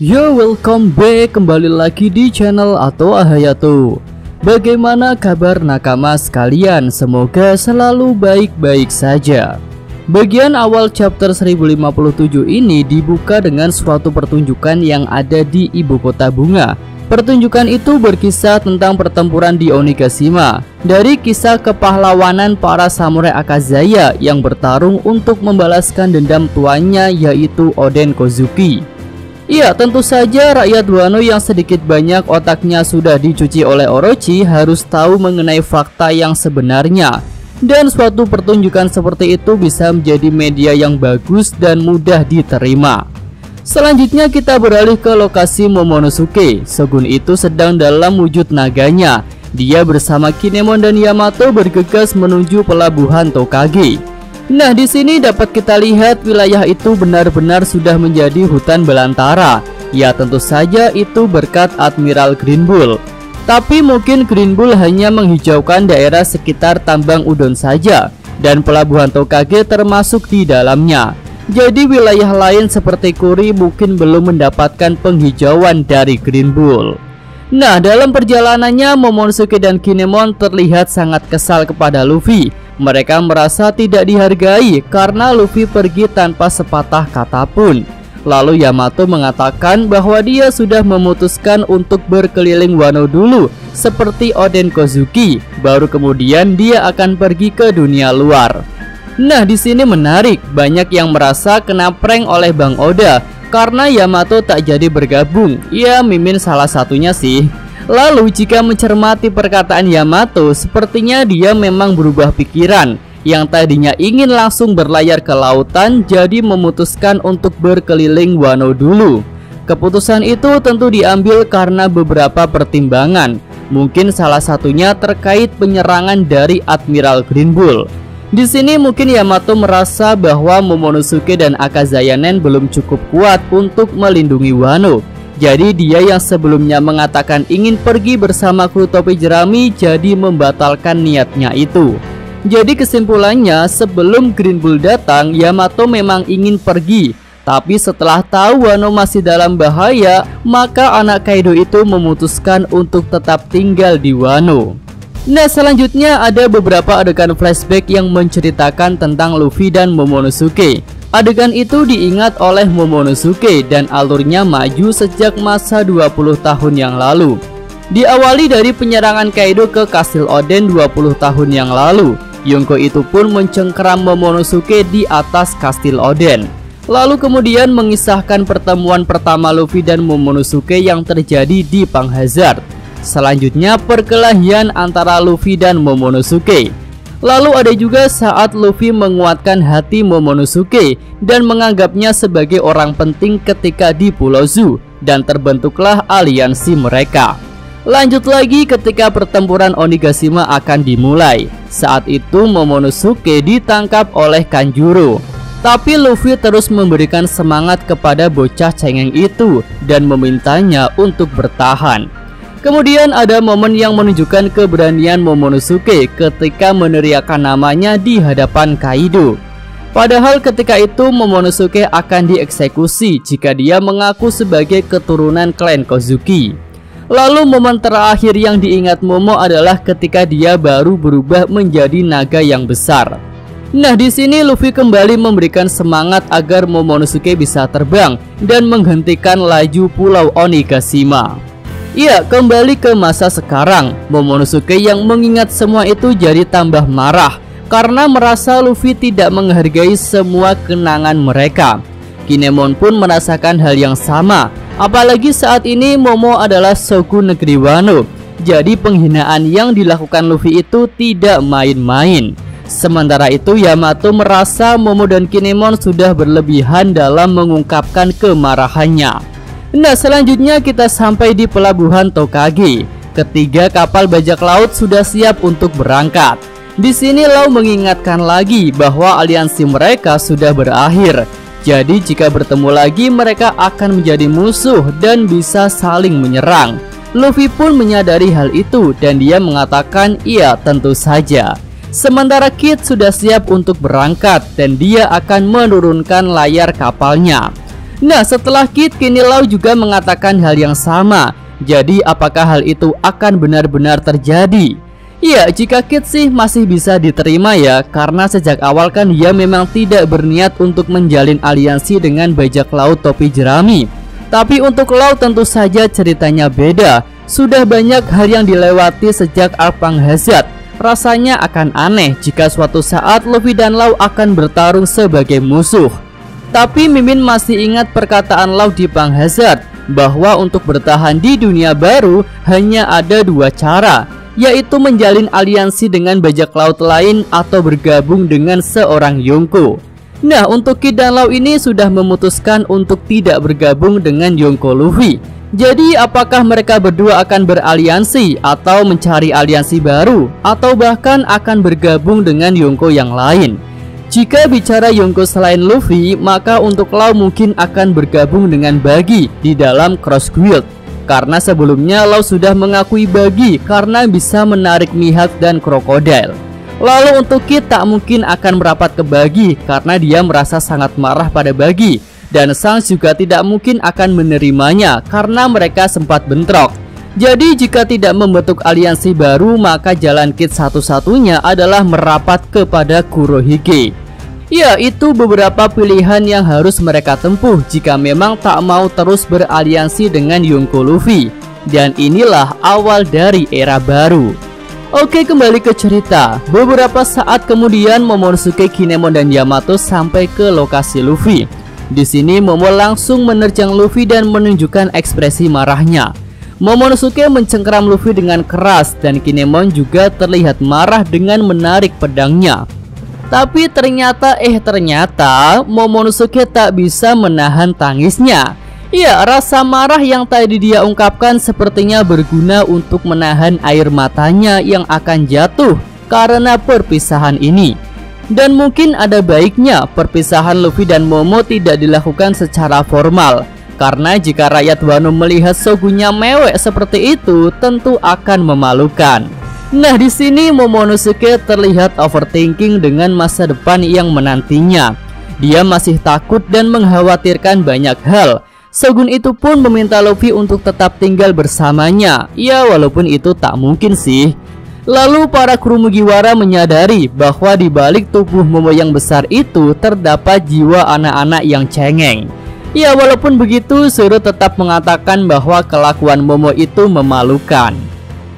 Yo, welcome back, kembali lagi di channel Ato Hayato. Bagaimana kabar nakama sekalian? Semoga selalu baik-baik saja. Bagian awal chapter 1057 ini dibuka dengan suatu pertunjukan yang ada di ibu kota bunga. Pertunjukan itu berkisah tentang pertempuran di Onigashima, dari kisah kepahlawanan para samurai Akazaya yang bertarung untuk membalaskan dendam tuannya, yaitu Oden Kozuki. Iya, tentu saja rakyat Wano yang sedikit banyak otaknya sudah dicuci oleh Orochi harus tahu mengenai fakta yang sebenarnya. Dan suatu pertunjukan seperti itu bisa menjadi media yang bagus dan mudah diterima. Selanjutnya kita beralih ke lokasi Momonosuke. Shogun itu sedang dalam wujud naganya. Dia bersama Kinemon dan Yamato bergegas menuju pelabuhan Tokage. Nah, di sini dapat kita lihat wilayah itu benar-benar sudah menjadi hutan belantara. Ya, tentu saja itu berkat Admiral Green Bull. Tapi mungkin Green Bull hanya menghijaukan daerah sekitar tambang udon saja, dan pelabuhan Tokage termasuk di dalamnya. Jadi wilayah lain seperti Kuri mungkin belum mendapatkan penghijauan dari Green Bull. Nah, dalam perjalanannya Momonosuke dan Kinemon terlihat sangat kesal kepada Luffy. Mereka merasa tidak dihargai karena Luffy pergi tanpa sepatah kata pun. Lalu Yamato mengatakan bahwa dia sudah memutuskan untuk berkeliling Wano dulu seperti Oden Kozuki, baru kemudian dia akan pergi ke dunia luar. Nah, di sini menarik, banyak yang merasa kena prank oleh Bang Oda karena Yamato tak jadi bergabung. Ya, Mimin salah satunya sih. Lalu jika mencermati perkataan Yamato, sepertinya dia memang berubah pikiran. Yang tadinya ingin langsung berlayar ke lautan, jadi memutuskan untuk berkeliling Wano dulu. Keputusan itu tentu diambil karena beberapa pertimbangan. Mungkin salah satunya terkait penyerangan dari Admiral Green Bull. Di sini mungkin Yamato merasa bahwa Momonosuke dan Akazaya Nen belum cukup kuat untuk melindungi Wano. Jadi dia yang sebelumnya mengatakan ingin pergi bersama kru topi jerami jadi membatalkan niatnya itu. Jadi kesimpulannya, sebelum Green Bull datang, Yamato memang ingin pergi. Tapi setelah tahu Wano masih dalam bahaya, maka anak Kaido itu memutuskan untuk tetap tinggal di Wano. Nah, selanjutnya ada beberapa adegan flashback yang menceritakan tentang Luffy dan Momonosuke. Adegan itu diingat oleh Momonosuke dan alurnya maju sejak masa 20 tahun yang lalu. Diawali dari penyerangan Kaido ke Kastil Oden 20 tahun yang lalu. Yonko itu pun mencengkeram Momonosuke di atas Kastil Oden. Lalu kemudian mengisahkan pertemuan pertama Luffy dan Momonosuke yang terjadi di Pang Hazard. Selanjutnya perkelahian antara Luffy dan Momonosuke. Lalu ada juga saat Luffy menguatkan hati Momonosuke dan menganggapnya sebagai orang penting ketika di Pulau Zu, dan terbentuklah aliansi mereka. Lanjut lagi ketika pertempuran Onigashima akan dimulai. Saat itu Momonosuke ditangkap oleh Kanjuro. Tapi Luffy terus memberikan semangat kepada bocah cengeng itu dan memintanya untuk bertahan. Kemudian ada momen yang menunjukkan keberanian Momonosuke ketika meneriakkan namanya di hadapan Kaido. Padahal ketika itu Momonosuke akan dieksekusi jika dia mengaku sebagai keturunan klan Kozuki. Lalu momen terakhir yang diingat Momo adalah ketika dia baru berubah menjadi naga yang besar. Nah, di sini Luffy kembali memberikan semangat agar Momonosuke bisa terbang dan menghentikan laju Pulau Onigashima. Iya, kembali ke masa sekarang. Momonosuke yang mengingat semua itu jadi tambah marah karena merasa Luffy tidak menghargai semua kenangan mereka. Kinemon pun merasakan hal yang sama. Apalagi saat ini Momo adalah Shogun negeri Wano. Jadi penghinaan yang dilakukan Luffy itu tidak main-main. Sementara itu Yamato merasa Momo dan Kinemon sudah berlebihan dalam mengungkapkan kemarahannya. Nah, selanjutnya kita sampai di pelabuhan Tokage. Ketiga kapal bajak laut sudah siap untuk berangkat. Di sini Law mengingatkan lagi bahwa aliansi mereka sudah berakhir. Jadi jika bertemu lagi mereka akan menjadi musuh dan bisa saling menyerang. Luffy pun menyadari hal itu dan dia mengatakan iya, tentu saja. Sementara Kid sudah siap untuk berangkat dan dia akan menurunkan layar kapalnya. Nah, setelah Kid, kini Law juga mengatakan hal yang sama. Jadi apakah hal itu akan benar-benar terjadi? Ya, jika Kid sih masih bisa diterima ya, karena sejak awal kan dia memang tidak berniat untuk menjalin aliansi dengan bajak laut topi jerami. Tapi untuk Law tentu saja ceritanya beda. Sudah banyak hal yang dilewati sejak arc Panghazard. Rasanya akan aneh jika suatu saat Luffy dan Law akan bertarung sebagai musuh. Tapi Mimin masih ingat perkataan Law di Panghazard bahwa untuk bertahan di dunia baru hanya ada dua cara, yaitu menjalin aliansi dengan bajak laut lain atau bergabung dengan seorang Yonko. Nah, untuk Kid dan Law ini sudah memutuskan untuk tidak bergabung dengan Yonko Luffy. Jadi apakah mereka berdua akan beraliansi atau mencari aliansi baru, atau bahkan akan bergabung dengan Yonko yang lain? Jika bicara Yonko selain Luffy, maka untuk Law mungkin akan bergabung dengan Buggy di dalam Cross Guild. Karena sebelumnya Law sudah mengakui Buggy karena bisa menarik Mihawk dan Crocodile. Lalu untuk Kid tak mungkin akan merapat ke Buggy karena dia merasa sangat marah pada Buggy. Dan Shanks juga tidak mungkin akan menerimanya karena mereka sempat bentrok. Jadi jika tidak membentuk aliansi baru, maka jalan Kid satu-satunya adalah merapat kepada Kurohige. Ya, itu beberapa pilihan yang harus mereka tempuh jika memang tak mau terus beraliansi dengan Yonko Luffy. Dan inilah awal dari era baru. Oke, kembali ke cerita. Beberapa saat kemudian Momonosuke, Kinemon, dan Yamato sampai ke lokasi Luffy. Di sini Momo langsung menerjang Luffy dan menunjukkan ekspresi marahnya. Momonosuke mencengkeram Luffy dengan keras dan Kinemon juga terlihat marah dengan menarik pedangnya. Tapi ternyata Momonosuke tak bisa menahan tangisnya. Ya, rasa marah yang tadi dia ungkapkan sepertinya berguna untuk menahan air matanya yang akan jatuh karena perpisahan ini. Dan mungkin ada baiknya perpisahan Luffy dan Momo tidak dilakukan secara formal, karena jika rakyat Wano melihat shogunnya mewek seperti itu tentu akan memalukan. Nah, di sini Momonosuke terlihat overthinking dengan masa depan yang menantinya. Dia masih takut dan mengkhawatirkan banyak hal. Shogun itu pun meminta Luffy untuk tetap tinggal bersamanya. Ya, walaupun itu tak mungkin sih. Lalu para kru Mugiwara menyadari bahwa di balik tubuh Momo yang besar itu terdapat jiwa anak-anak yang cengeng. Ya, walaupun begitu, Zoro tetap mengatakan bahwa kelakuan Momo itu memalukan.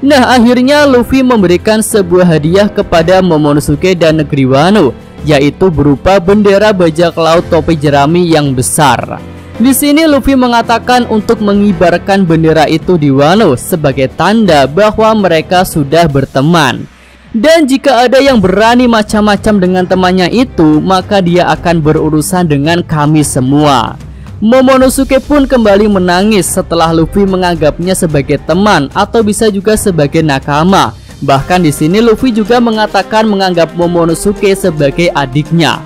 Nah, akhirnya Luffy memberikan sebuah hadiah kepada Momonosuke dan negeri Wano, yaitu berupa bendera bajak laut topi jerami yang besar. Di sini Luffy mengatakan untuk mengibarkan bendera itu di Wano sebagai tanda bahwa mereka sudah berteman. Dan jika ada yang berani macam-macam dengan temannya itu, maka dia akan berurusan dengan kami semua. Momonosuke pun kembali menangis setelah Luffy menganggapnya sebagai teman atau bisa juga sebagai nakama. Bahkan di sini Luffy juga mengatakan menganggap Momonosuke sebagai adiknya.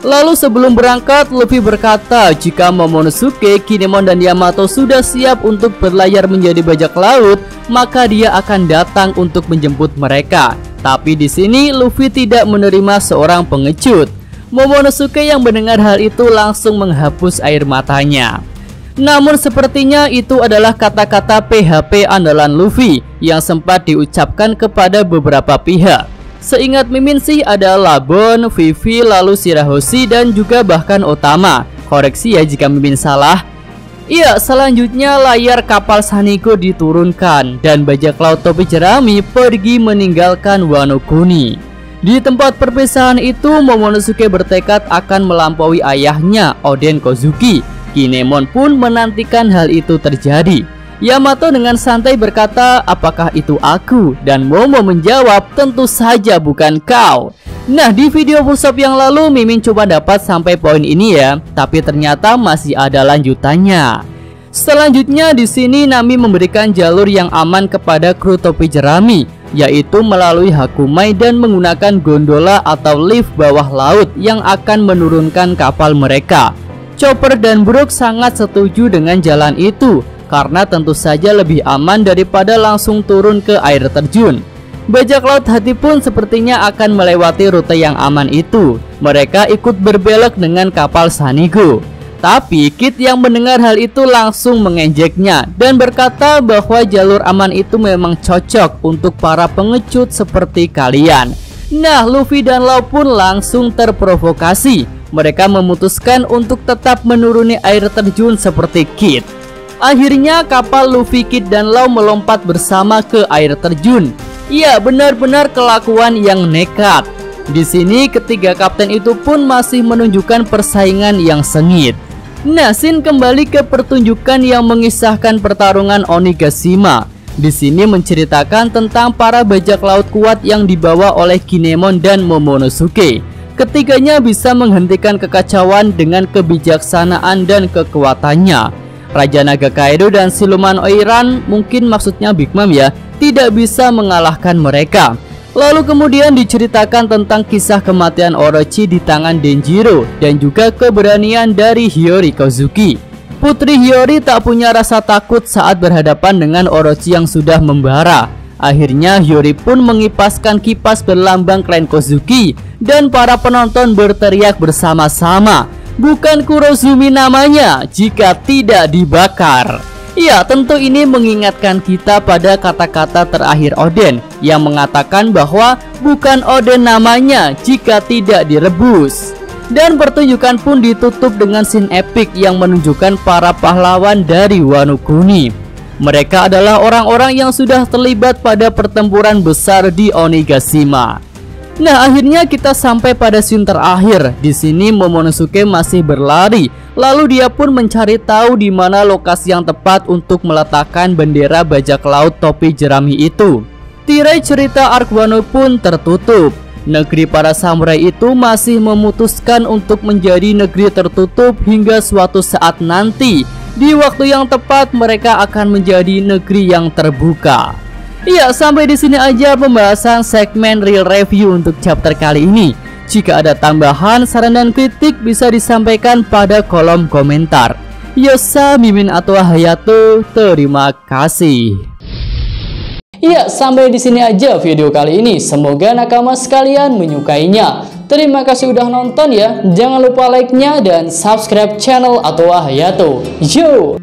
Lalu sebelum berangkat, Luffy berkata jika Momonosuke, Kinemon, dan Yamato sudah siap untuk berlayar menjadi bajak laut, maka dia akan datang untuk menjemput mereka. Tapi di sini Luffy tidak menerima seorang pengecut. Momonosuke yang mendengar hal itu langsung menghapus air matanya. Namun sepertinya itu adalah kata-kata PHP andalan Luffy yang sempat diucapkan kepada beberapa pihak. Seingat Mimin sih ada Labon, Vivi, lalu Shirahoshi, dan juga bahkan Otama. Koreksi ya jika Mimin salah. Iya, selanjutnya layar kapal Sanigo diturunkan dan bajak laut topi jerami pergi meninggalkan Wano Kuni. Di tempat perpisahan itu, Momonosuke bertekad akan melampaui ayahnya, Oden Kozuki. Kinemon pun menantikan hal itu terjadi. Yamato dengan santai berkata, apakah itu aku? Dan Momo menjawab, tentu saja bukan kau. Nah, di video full shop yang lalu Mimin coba dapat sampai poin ini ya, tapi ternyata masih ada lanjutannya. Selanjutnya di sini Nami memberikan jalur yang aman kepada kru topi jerami, yaitu melalui Hakumai dan menggunakan gondola atau lift bawah laut yang akan menurunkan kapal mereka. Chopper dan Brook sangat setuju dengan jalan itu karena tentu saja lebih aman daripada langsung turun ke air terjun. Bajak laut hati pun sepertinya akan melewati rute yang aman itu. Mereka ikut berbelok dengan kapal Sanigo. Tapi Kid yang mendengar hal itu langsung mengejeknya dan berkata bahwa jalur aman itu memang cocok untuk para pengecut seperti kalian. Nah, Luffy dan Law pun langsung terprovokasi. Mereka memutuskan untuk tetap menuruni air terjun seperti Kid. Akhirnya kapal Luffy, Kid, dan Law melompat bersama ke air terjun. Ya, benar-benar kelakuan yang nekat. Di sini ketiga kapten itu pun masih menunjukkan persaingan yang sengit. Nah, scene kembali ke pertunjukan yang mengisahkan pertarungan Onigashima. Di sini menceritakan tentang para bajak laut kuat yang dibawa oleh Kinemon dan Momonosuke. Ketiganya bisa menghentikan kekacauan dengan kebijaksanaan dan kekuatannya. Raja Naga Kaido dan Siluman Oiran, mungkin maksudnya Big Mom ya, tidak bisa mengalahkan mereka. Lalu kemudian diceritakan tentang kisah kematian Orochi di tangan Denjiro dan juga keberanian dari Hiyori Kozuki. Putri Hiyori tak punya rasa takut saat berhadapan dengan Orochi yang sudah membara. Akhirnya Hiyori pun mengipaskan kipas berlambang klan Kozuki dan para penonton berteriak bersama-sama, "Bukan Kurozumi namanya jika tidak dibakar." Ya, tentu ini mengingatkan kita pada kata-kata terakhir Oden yang mengatakan bahwa bukan Oden namanya jika tidak direbus. Dan pertunjukan pun ditutup dengan scene epic yang menunjukkan para pahlawan dari Wano Kuni. Mereka adalah orang-orang yang sudah terlibat pada pertempuran besar di Onigashima. Nah, akhirnya kita sampai pada scene terakhir. Di sini Momonosuke masih berlari, lalu dia pun mencari tahu di mana lokasi yang tepat untuk meletakkan bendera bajak laut topi jerami itu. Tirai cerita arc Wano pun tertutup. Negeri para samurai itu masih memutuskan untuk menjadi negeri tertutup hingga suatu saat nanti. Di waktu yang tepat mereka akan menjadi negeri yang terbuka. Iya, sampai di sini aja pembahasan segmen real review untuk chapter kali ini. Jika ada tambahan, saran dan kritik bisa disampaikan pada kolom komentar. Yosa Mimin atau Hayato, terima kasih. Iya, sampai di sini aja video kali ini. Semoga nakama sekalian menyukainya. Terima kasih udah nonton ya. Jangan lupa like-nya dan subscribe channel atau Hayato. Yo.